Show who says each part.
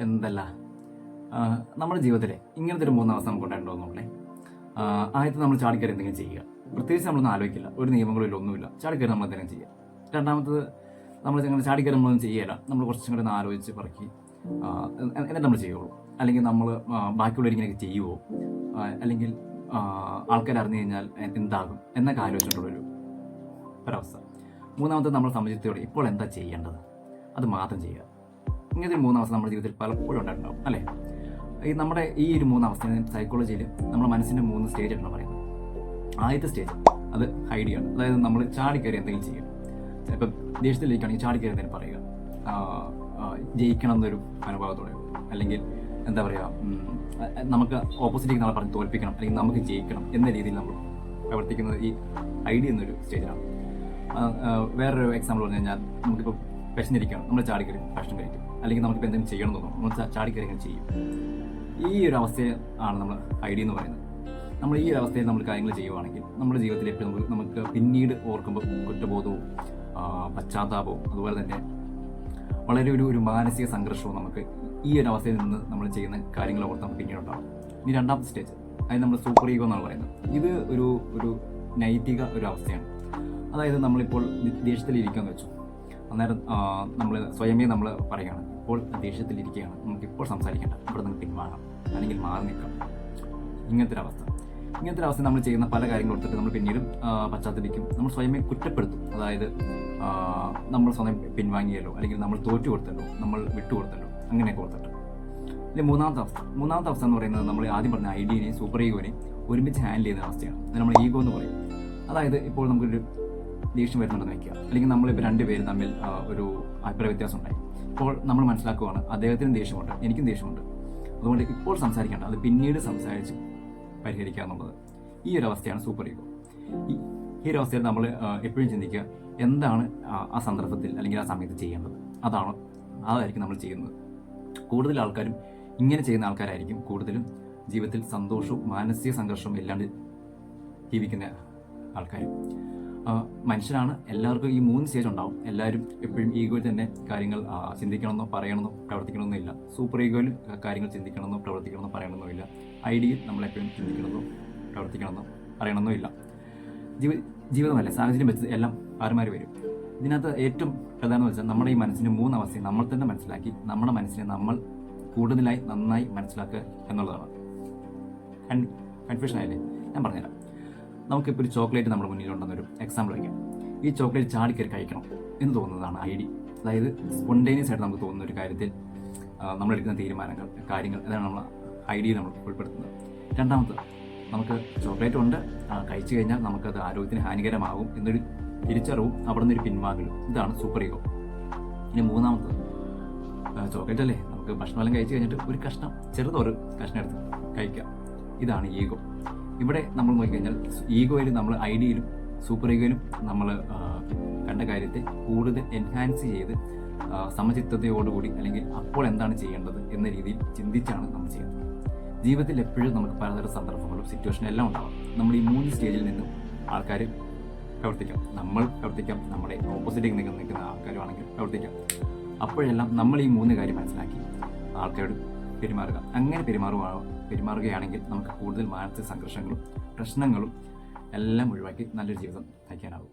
Speaker 1: എന്തല്ല നമ്മുടെ ജീവിതത്തിലെ ഇങ്ങനത്തെ ഒരു 3 അവസ്ഥ നമുക്ക് ഉണ്ടായിട്ടുണ്ടോന്നുള്ളേ. ആദ്യത്തെ നമ്മൾ ചാടിക്കയറി എന്തെങ്കിലും ചെയ്യുക, പ്രത്യേകിച്ച് നമ്മളൊന്നും ആലോചിക്കില്ല, ഒരു നിയമങ്ങളില്ല, ഒന്നുമില്ല, ചാടിക്കയറി നമ്മൾ എന്തെങ്കിലും ചെയ്യുക. രണ്ടാമത്തത് നമ്മൾ ഇങ്ങനെ ചാടിക്കയറി നമ്മളൊന്നും ചെയ്യുകയില്ല, നമ്മൾ കുറച്ചും കൂടെ ഒന്ന് ആലോചിച്ച് പറക്കി എന്നിട്ട് നമ്മൾ ചെയ്യുള്ളൂ. അല്ലെങ്കിൽ നമ്മൾ ബാക്കിയുള്ളവർ ഇങ്ങനെയൊക്കെ ചെയ്യുമോ, അല്ലെങ്കിൽ ആൾക്കാർ അറിഞ്ഞു കഴിഞ്ഞാൽ എന്താകും എന്നൊക്കെ ആലോചിച്ചിട്ടുള്ളൊരു ഒരവസ്ഥ. മൂന്നാമത്തെ നമ്മൾ സമചിത്തയോടെ ഇപ്പോൾ എന്താ ചെയ്യേണ്ടത് അത് മാത്രം ചെയ്യുക. ഇങ്ങനത്തെ ഒരു 3 അവസ്ഥ നമ്മുടെ ജീവിതത്തിൽ പലപ്പോഴും ഉണ്ടായിട്ടുണ്ടാവും അല്ലേ. നമ്മുടെ ഈ ഒരു 3 അവസ്ഥ സൈക്കോളജിയിൽ നമ്മുടെ മനസ്സിൻ്റെ 3 സ്റ്റേജ് ആയിട്ടാണ് പറയുന്നത്. ആദ്യത്തെ സ്റ്റേജ് അത് ഐഡിയ ആണ്. അതായത് നമ്മൾ ചാടിക്കയറി എന്തെങ്കിലും ചെയ്യുക. ഇപ്പം ദേഷ്യത്തിലേക്കാണെങ്കിൽ ചാടിക്കയറി എന്തെങ്കിലും പറയുക, ജയിക്കണം എന്നൊരു മനോഭാവത്തോടെ, അല്ലെങ്കിൽ എന്താ പറയുക, നമുക്ക് ഓപ്പോസിറ്റേക്ക് നമ്മളെ പറഞ്ഞ് തോൽപ്പിക്കണം, അല്ലെങ്കിൽ നമുക്ക് ജയിക്കണം എന്ന രീതിയിൽ നമ്മൾ പ്രവർത്തിക്കുന്നത് ഈ ഐഡിയ എന്നൊരു സ്റ്റേജിലാണ്. വേറൊരു എക്സാമ്പിൾ പറഞ്ഞു കഴിഞ്ഞാൽ, നമുക്കിപ്പോൾ വിശന്നിരിക്കണം, നമ്മൾ ചാടിക്കയറി ഭക്ഷണം കഴിക്കും, അല്ലെങ്കിൽ നമുക്കിപ്പോൾ എന്തെങ്കിലും ചെയ്യണം തോന്നും, നമ്മൾ ചാടിക്കയറി ഇങ്ങനെ ചെയ്യും. ഈ ഒരു അവസ്ഥയെ ആണ് നമ്മൾ ഐഡിയ എന്ന് പറയുന്നത്. നമ്മൾ ഈ ഒരു അവസ്ഥയിൽ നമ്മൾ കാര്യങ്ങൾ ചെയ്യുവാണെങ്കിൽ നമ്മുടെ ജീവിതത്തിൽ എപ്പോഴും നമുക്ക് പിന്നീട് ഓർക്കുമ്പോൾ കുറ്റബോധവും പശ്ചാത്താപവും അതുപോലെ തന്നെ വളരെ ഒരു മാനസിക സംഘർഷവും നമുക്ക് ഈ ഒരു അവസ്ഥയിൽ നിന്ന് നമ്മൾ ചെയ്യുന്ന കാര്യങ്ങൾ ഓർത്ത് നമുക്ക് പിന്നീട് ഉണ്ടാകും. ഇനി രണ്ടാമത്തെ സ്റ്റേജ്, അതായത് നമ്മൾ സൂപ്പർ ഈഗോ എന്നാണ് പറയുന്നത്. ഇത് ഒരു നൈതിക ഒരു അവസ്ഥയാണ്. അതായത് നമ്മളിപ്പോൾ ദേഷ്യത്തിലിരിക്കുകയെന്ന് വെച്ചു, അന്നേരം നമ്മൾ സ്വയമേ നമ്മൾ പറയുകയാണ്, ഇപ്പോൾ ദേഷ്യത്തിലിരിക്കുകയാണ്, നമുക്കിപ്പോൾ സംസാരിക്കേണ്ട, ഇവിടെ നിന്ന് പിന്മാറാം, അല്ലെങ്കിൽ മാറി നിൽക്കാം. ഇങ്ങനത്തെ ഒരു അവസ്ഥ നമ്മൾ ചെയ്യുന്ന പല കാര്യങ്ങൾ കൊടുത്തിട്ട് നമ്മൾ പിന്നീടും പശ്ചാത്തപിക്കും, നമ്മൾ സ്വയമേ കുറ്റപ്പെടുത്തും. അതായത് നമ്മൾ സ്വയം പിൻവാങ്ങിയല്ലോ, അല്ലെങ്കിൽ നമ്മൾ തോറ്റു കൊടുത്തല്ലോ, നമ്മൾ വിട്ടുകൊടുത്തല്ലോ, അങ്ങനെയൊക്കെ കൊടുത്തിട്ട്. ഇനി മൂന്നാമത്തെ അവസ്ഥ എന്ന് പറയുന്നത് നമ്മൾ ആദ്യം പറഞ്ഞ ഐഡിയനെയും സൂപ്പർ ഈഗോനെയും ഒരുമിച്ച് ഹാൻഡിൽ ചെയ്യുന്ന അവസ്ഥയാണ്. അത് നമ്മൾ ഈഗോ എന്ന് പറയും. അതായത് ഇപ്പോൾ നമുക്കൊരു ദേഷ്യം വരുന്നുണ്ടെന്ന് വയ്ക്കുക, അല്ലെങ്കിൽ നമ്മളിപ്പോൾ 2 പേര് തമ്മിൽ ഒരു അഭിപ്രായ വ്യത്യാസം ഉണ്ടായി. ഇപ്പോൾ നമ്മൾ മനസ്സിലാക്കുകയാണ് അദ്ദേഹത്തിനും ദേഷ്യമുണ്ട്, എനിക്കും ദേഷ്യമുണ്ട്, അതുകൊണ്ട് ഇപ്പോൾ സംസാരിക്കേണ്ട, അത് പിന്നീട് സംസാരിച്ച് പരിഹരിക്കുക എന്നുള്ളത്. ഈ ഒരു അവസ്ഥയാണ് സൂപ്പർ ഈഗോ. ഈ ഒരു അവസ്ഥയിൽ നമ്മൾ എപ്പോഴും ചിന്തിക്കുക, എന്താണ് ആ സന്ദർഭത്തിൽ അല്ലെങ്കിൽ ആ സമയത്ത് ചെയ്യേണ്ടത്, അതായിരിക്കും നമ്മൾ ചെയ്യുന്നത്. കൂടുതൽ ആൾക്കാരും ഇങ്ങനെ ചെയ്യുന്ന ആൾക്കാരായിരിക്കും കൂടുതലും ജീവിതത്തിൽ സന്തോഷവും മാനസിക സംഘർഷവും ഇല്ലാണ്ട് ജീവിക്കുന്ന ആൾക്കാർ. മനുഷ്യരാണ്, എല്ലാവർക്കും ഈ 3 സ്റ്റേജ് ഉണ്ടാവും. എല്ലാവരും എപ്പോഴും ഈഗോയിൽ തന്നെ കാര്യങ്ങൾ ചിന്തിക്കണമെന്നോ പറയണമെന്നോ പ്രവർത്തിക്കണമെന്നോ ഇല്ല. സൂപ്പർ ഈഗോയിൽ കാര്യങ്ങൾ ചിന്തിക്കണമെന്നോ പ്രവർത്തിക്കണമെന്നോ പറയണമെന്നോ ഇല്ല. ഐഡിയയിൽ നമ്മളെപ്പോഴും ചിന്തിക്കണമെന്നോ പ്രവർത്തിക്കണമെന്നോ പറയണമെന്നോ ഇല്ല. ജീവിതമല്ലേ, സാഹചര്യം വെച്ച് എല്ലാം മാറി വരും. ഇതിനകത്ത് ഏറ്റവും പ്രധാനം വെച്ചാൽ നമ്മുടെ ഈ മനസ്സിൻ്റെ 3 അവസ്ഥയും നമ്മൾ തന്നെ മനസ്സിലാക്കി നമ്മുടെ മനസ്സിനെ നമ്മൾ കൂടുതലായി നന്നായി മനസ്സിലാക്കുക എന്നുള്ളതാണ്. കൺഫ്യൂഷൻ ആയില്ലേ? ഞാൻ പറഞ്ഞുതരാം. നമുക്കിപ്പോൾ ഒരു ചോക്ലേറ്റ് നമ്മുടെ മുന്നിലുണ്ടെന്നൊരു എക്സാമ്പിൾ വയ്ക്കാം. ഈ ചോക്ലേറ്റ് ചാടിക്കറി കഴിക്കണം എന്ന് തോന്നുന്നതാണ് ഐഡിയ. അതായത് സ്പോണ്ടേനിയസ് ആയിട്ട് നമുക്ക് തോന്നുന്ന ഒരു കാര്യത്തിൽ നമ്മളെടുക്കുന്ന തീരുമാനങ്ങൾ, കാര്യങ്ങൾ, അതാണ് നമ്മൾ ഐഡിയ നമ്മൾ ഉൾപ്പെടുത്തുന്നത്. രണ്ടാമത്, നമുക്ക് ചോക്ലേറ്റ് ഉണ്ട്, കഴിച്ചു കഴിഞ്ഞാൽ നമുക്കത് ആരോഗ്യത്തിന് ഹാനികരമാകും എന്നൊരു തിരിച്ചറിവും അവിടെ നിന്നൊരു പിൻവാങ്ങലും. ഇതാണ് സൂപ്പർ ഈഗോ. ഇനി മൂന്നാമത്തത്, ചോക്ലേറ്റ് അല്ലേ, നമുക്ക് ഭക്ഷണമെല്ലാം കഴിച്ചു കഴിഞ്ഞിട്ട് ഒരു കഷ്ണം, ചെറുതൊരു കഷ്ണം എടുത്ത് കഴിക്കാം. ഇതാണ് ഈഗോ. ഇവിടെ നമ്മൾ നോക്കിക്കഴിഞ്ഞാൽ ഈഗോയിൽ നമ്മൾ ഐഡിയയിലും സൂപ്പർ ഈഗോയിലും നമ്മൾ കണ്ട കാര്യത്തെ കൂടുതൽ എൻഹാൻസ് ചെയ്ത് സമചിത്തതയോടുകൂടി, അല്ലെങ്കിൽ അപ്പോൾ എന്താണ് ചെയ്യേണ്ടത് എന്ന രീതിയിൽ ചിന്തിച്ചാണ് നമ്മൾ ചെയ്യുന്നത്. ജീവിതത്തിൽ എപ്പോഴും നമുക്ക് പലതരം സന്ദർഭങ്ങളും സിറ്റുവേഷനും എല്ലാം ഉണ്ടാകും. നമ്മൾ ഈ 3 സ്റ്റേജിൽ നിന്നും ആൾക്കാർ പ്രവർത്തിക്കാം. നമ്മൾ പ്രവർത്തിക്കാം, നമ്മുടെ ഓപ്പോസിറ്റിൽ നിൽക്കുന്ന ആൾക്കാരുമാണെങ്കിൽ പ്രവർത്തിക്കാം. അപ്പോഴെല്ലാം നമ്മൾ ഈ 3 കാര്യം മനസ്സിലാക്കി ആൾക്കാരോട് പെരുമാറുക. അങ്ങനെ പെരുമാറുകയാണെങ്കിൽ നമുക്ക് കൂടുതൽ മാനസിക സംഘർഷങ്ങളും പ്രശ്നങ്ങളും എല്ലാം ഒഴിവാക്കി നല്ലൊരു ജീവിതം നയിക്കാനാവും.